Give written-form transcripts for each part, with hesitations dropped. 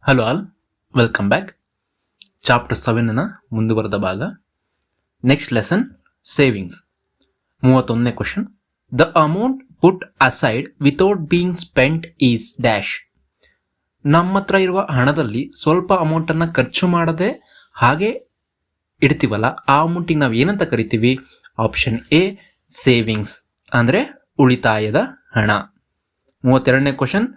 Hello all, welcome back. Chapter 7ನ ಮುಂದುವರೆದ ಭಾಗ. Next lesson savings. 31ನೇ question. The amount put aside without being spent is dash. ನಮ್ಮ ಹತ್ರ ಇರುವ ಹಣದಲ್ಲಿ ಸ್ವಲ್ಪ ಅಮೌಂಟನ್ನು ಖರ್ಚು ಮಾಡದೆ ಹಾಗೆ ಇಡ್ತೀವಲ್ಲ, ಆ ಅಮೌಂಟಿಗೆ ನಾವು ಏನಂತ ಕರಿತೀವಿ? ಆಪ್ಷನ್ ಎ ಸೇವಿಂಗ್ಸ್, ಅಂದರೆ ಉಳಿತಾಯದ ಹಣ. 32ನೇ question.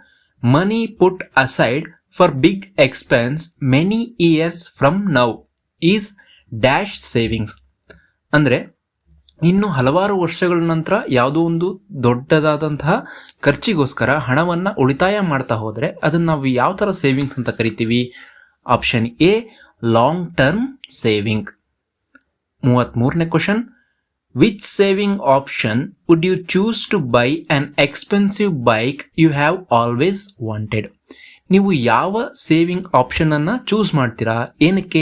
Money put aside for big expense many years from now is dash savings. ಅಂದರೆ ಇನ್ನು ಹಲವಾರು ವರ್ಷಗಳ ನಂತರ ಯಾವುದೋ ಒಂದು ದೊಡ್ಡದಾದಂತಹ ಖರ್ಚಿಗೋಸ್ಕರ ಹಣವನ್ನು ಉಳಿತಾಯ ಮಾಡ್ತಾ ಹೋದರೆ ಅದನ್ನು ನಾವು ಯಾವ ಥರ ಸೇವಿಂಗ್ಸ್ ಅಂತ ಕರಿತೀವಿ? Option A long term saving. 33ನೇ question. Which saving option would you choose to buy an expensive bike you have always wanted? ನೀವು ಯಾವ ಸೇವಿಂಗ್ ಆಪ್ಷನನ್ನು ಚೂಸ್ ಮಾಡ್ತೀರಾ? ಏನಕ್ಕೆ?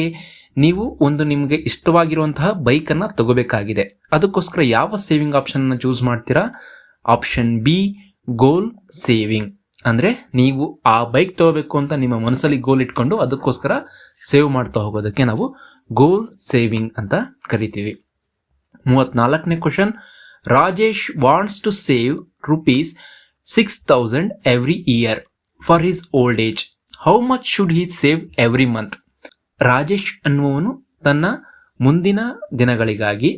ನೀವು ಒಂದು ನಿಮಗೆ ಇಷ್ಟವಾಗಿರುವಂತಹ ಬೈಕನ್ನು ತಗೋಬೇಕಾಗಿದೆ, ಅದಕ್ಕೋಸ್ಕರ ಯಾವ ಸೇವಿಂಗ್ ಆಪ್ಷನನ್ನು ಚೂಸ್ ಮಾಡ್ತೀರಾ? ಆಪ್ಷನ್ ಬಿ ಗೋಲ್ ಸೇವಿಂಗ್. ಅಂದರೆ ನೀವು ಆ ಬೈಕ್ ತಗೋಬೇಕು ಅಂತ ನಿಮ್ಮ ಮನಸ್ಸಲ್ಲಿ ಗೋಲ್ ಇಟ್ಕೊಂಡು ಅದಕ್ಕೋಸ್ಕರ ಸೇವ್ ಮಾಡ್ತಾ ಹೋಗೋದಕ್ಕೆ ನಾವು ಗೋಲ್ ಸೇವಿಂಗ್ ಅಂತ ಕರಿತೀವಿ. 34ನೇ question. Rajesh wants to save ₹6,000 every year for his old age. How much should he save every month? Rajesh ಅನ್ನುವನು ತನ್ನ ಮುಂದಿನ ದಿನಗಳಿಗಾಗಿ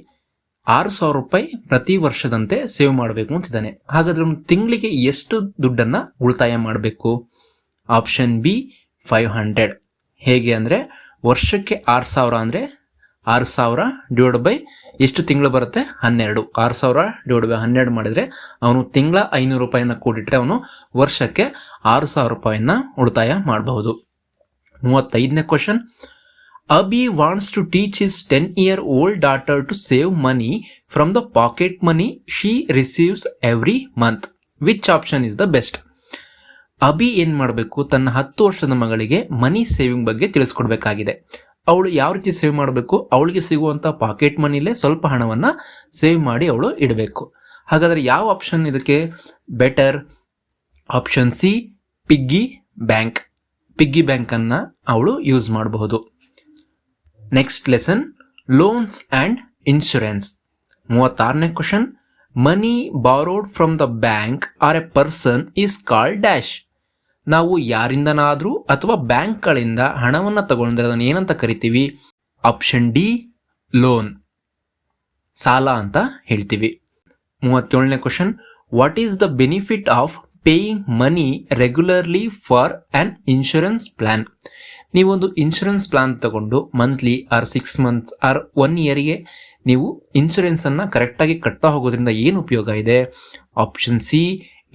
₹6,000 ಪ್ರತಿ ವರ್ಷದಂತೆ ಸೇವ್ ಮಾಡಬೇಕು ಅಂತಿದ್ದಾನೆ. ಹಾಗಾದ್ರೆ ತಿಂಗಳಿಗೆ ಎಷ್ಟು ದುಡ್ಡನ್ನು ಉಳಿತಾಯ ಮಾಡಬೇಕು? Option B 500. ಹೇಗೆ ಅಂದರೆ ವರ್ಷಕ್ಕೆ 6,000 ಅಂದರೆ 6,000 ಡಿವೈಡ್ ಬೈ ಎಷ್ಟು ತಿಂಗಳು ಬರುತ್ತೆ? 12. 6,000 ಡಿವೈಡ್ ಬೈ 12 ಮಾಡಿದರೆ ಅವನು ತಿಂಗಳ ₹500 ಕೂಡಿಟ್ರೆ ಅವನು ವರ್ಷಕ್ಕೆ ₹6,000 ಉಳಿತಾಯ ಮಾಡಬಹುದು. 35ನೇ question. Abi wants to teach his 10-year-old daughter to save money from the pocket money she receives every month. Which option is the best? Abi ಏನು ಮಾಡಬೇಕು? ತನ್ನ 10 ವರ್ಷದ ಮಗಳಿಗೆ ಮನಿ ಸೇವಿಂಗ್ ಬಗ್ಗೆ ತಿಳಿಸ್ಕೊಡ್ಬೇಕಾಗಿದೆ. ಅವಳು ಯಾವ ರೀತಿ ಸೇವ್ ಮಾಡಬೇಕು? ಅವಳಿಗೆ ಸಿಗುವಂಥ ಪಾಕೆಟ್ ಮನಿಲೇ ಸ್ವಲ್ಪ ಹಣವನ್ನು ಸೇವ್ ಮಾಡಿ ಅವಳು ಇಡಬೇಕು. ಹಾಗಾದರೆ ಯಾವ ಆಪ್ಷನ್ ಇದಕ್ಕೆ better? Option C piggy bank. Piggy ಬ್ಯಾಂಕನ್ನು ಅವಳು ಯೂಸ್ ಮಾಡಬಹುದು. Next lesson loans and insurance. 36ನೇ question. Money borrowed from the bank or a person is called dash. ನಾವು ಯಾರಿಂದನಾದರೂ ಅಥವಾ ಬ್ಯಾಂಕ್ಗಳಿಂದ ಹಣವನ್ನು ತಗೊಂಡ್ರೆ ಅದನ್ನು ಏನಂತ ಕರಿತೀವಿ? ಆಪ್ಷನ್ ಡಿ ಲೋನ್, ಸಾಲ ಅಂತ ಹೇಳ್ತೀವಿ. 37ನೇ question. What is the benefit of paying money regularly for an insurance plan? ನೀವೊಂದು ಇನ್ಶೂರೆನ್ಸ್ ಪ್ಲಾನ್ ತಗೊಂಡು ಮಂತ್ಲಿ ಆರ್ 6 ಮಂತ್ಸ್ ಆರ್ 1 ಇಯರ್ಗೆ ನೀವು ಇನ್ಶೂರೆನ್ಸನ್ನು ಕರೆಕ್ಟಾಗಿ ಕಟ್ತಾ ಹೋಗೋದ್ರಿಂದ ಏನು ಉಪಯೋಗ ಇದೆ? Option C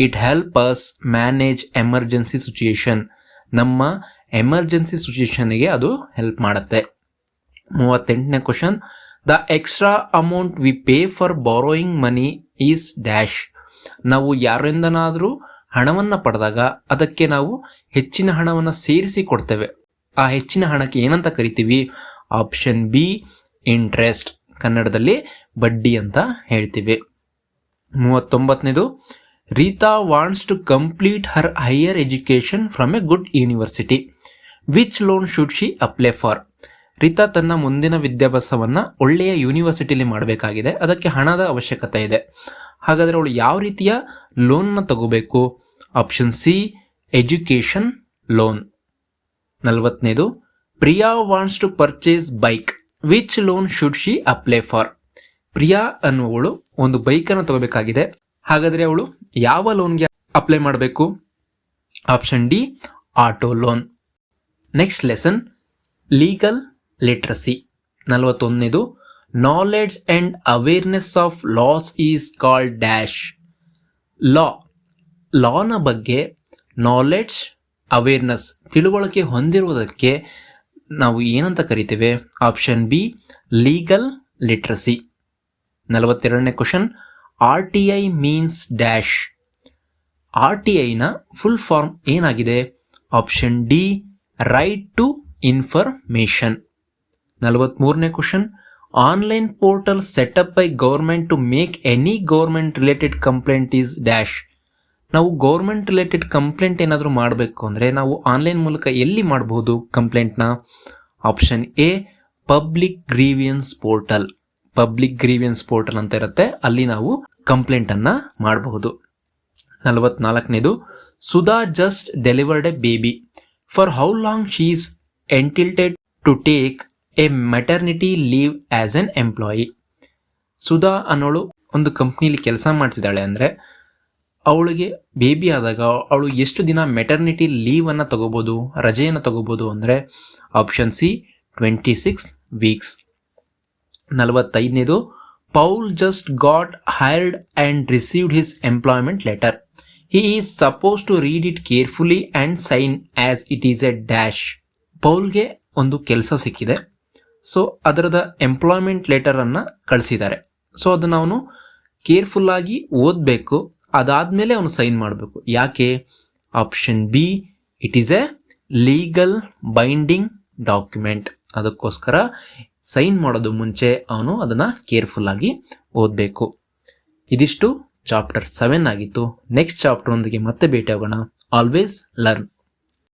it help us manage emergency situation. ನಮ್ಮ ಎಮರ್ಜೆನ್ಸಿ ಸಿಚುಯೇಷನ್ಗೆ ಅದು ಹೆಲ್ಪ್ ಮಾಡುತ್ತೆ. 38ನೇ question. The extra amount we pay for borrowing money is dash. ನಾವು ಯಾರಿಂದನಾದರೂ ಹಣವನ್ನು ಪಡೆದಾಗ ಅದಕ್ಕೆ ನಾವು ಹೆಚ್ಚಿನ ಹಣವನ್ನು ಸೇರಿಸಿ ಕೊಡ್ತೇವೆ. ಆ ಹೆಚ್ಚಿನ ಹಣಕ್ಕೆ ಏನಂತ ಕರಿತೀವಿ? ಆಪ್ಷನ್ ಬಿ ಇಂಟ್ರೆಸ್ಟ್, ಕನ್ನಡದಲ್ಲಿ ಬಡ್ಡಿ ಅಂತ ಹೇಳ್ತೀವಿ. 39ನೇದು. Rita wants to complete her higher education from a good university. Which loan should she apply for? Rita ತನ್ನ ಮುಂದಿನ ವಿದ್ಯಾಭ್ಯಾಸವನ್ನು ಒಳ್ಳೆಯ ಯೂನಿವರ್ಸಿಟಿಲಿ ಮಾಡಬೇಕಾಗಿದೆ, ಅದಕ್ಕೆ ಹಣದ ಅವಶ್ಯಕತೆ ಇದೆ. ಹಾಗಾದರೆ ಅವಳು ಯಾವ ರೀತಿಯ ಲೋನ್ನ ತಗೋಬೇಕು? Option C education loan. 40ನೇದು. Priya wants to purchase bike. Which loan should she apply for? Priya ಅನ್ನುವಳು ಒಂದು ಬೈಕನ್ನು ತಗೋಬೇಕಾಗಿದೆ, ಹಾಗಾದರೆ ಅವಳು ಯಾವ ಲೋನ್ಗೆ ಅಪ್ಲೈ ಮಾಡಬೇಕು? Option D auto loan. Next lesson legal literacy. 41ನೇದು. Knowledge and awareness of laws is called dash. ಲಾನ ಬಗ್ಗೆ ನಾಲೆಡ್ಜ್ ಅವೇರ್ನೆಸ್ ತಿಳುವಳಿಕೆ ಹೊಂದಿರುವುದಕ್ಕೆ ನಾವು ಏನಂತ ಕರಿತೇವೆ? Option B legal literacy. 42ನೇ ಕ್ವಶನ್. RTI means dash. RTIನ ಫುಲ್ ಫಾರ್ಮ್ ಏನಾಗಿದೆ? Option D right to information. 43ನೇ question. Online portal setup by government to make any government related complaint is dash. ನಾವು ಗೌರ್ಮೆಂಟ್ ರಿಲೇಟೆಡ್ ಕಂಪ್ಲೇಂಟ್ ಏನಾದರೂ ಮಾಡಬೇಕು ಅಂದರೆ ನಾವು online ಮೂಲಕ ಎಲ್ಲಿ ಮಾಡಬಹುದು ಕಂಪ್ಲೇಂಟ್ನ? Option A, public grievance portal. Public grievance portal ಅಂತ ಇರುತ್ತೆ, ಅಲ್ಲಿ ನಾವು ಕಂಪ್ಲೇಂಟನ್ನು ಮಾಡಬಹುದು. 44ನೇದು, Sudha just delivered a baby. For how long she is entitled to take a maternity leave as an employee. Sudha ಅನ್ನೋಳು ಒಂದು ಕಂಪ್ನಿಲಿ ಕೆಲಸ ಮಾಡ್ತಿದ್ದಾಳೆ ಅಂದರೆ ಅವಳಿಗೆ ಬೇಬಿ ಆದಾಗ ಅವಳು ಎಷ್ಟು ದಿನ ಮೆಟರ್ನಿಟಿ ಲೀವನ್ನು ತಗೋಬೋದು, ರಜೆಯನ್ನು ತಗೋಬೋದು ಅಂದರೆ ಆಪ್ಷನ್ ಸಿ, 26 ವೀಕ್ಸ್. 45ನೇದು, Paul just got hired and received his employment letter. He is suppose to read it carefully and sign as it is a dash. ಪೌಲ್ಗೆ ಒಂದು ಕೆಲಸ ಸಿಕ್ಕಿದೆ, ಸೊ ಅದರದ ಎಂಪ್ಲಾಯ್ಮೆಂಟ್ ಲೆಟರನ್ನು ಕಳಿಸಿದ್ದಾರೆ. ಸೊ ಅದನ್ನು ಅವನು ಕೇರ್ಫುಲ್ಲಾಗಿ ಓದಬೇಕು, ಅದಾದಮೇಲೆ ಅವನು ಸೈನ್ ಮಾಡಬೇಕು. ಯಾಕೆ? Option B, it is A legal binding document. ಅದಕ್ಕೋಸ್ಕರ ಸೈನ್ ಮಾಡೋದು ಮುಂಚೆ ಅವನು ಅದನ್ನು ಕೇರ್ಫುಲ್ಲಾಗಿ ಓದಬೇಕು. ಇದಿಷ್ಟು ಚಾಪ್ಟರ್ 7 ಆಗಿತ್ತು. ನೆಕ್ಸ್ಟ್ ಚಾಪ್ಟರ್ ಒಂದಿಗೆ ಮತ್ತೆ ಭೇಟಿ ಆಗೋಣ. Always learn.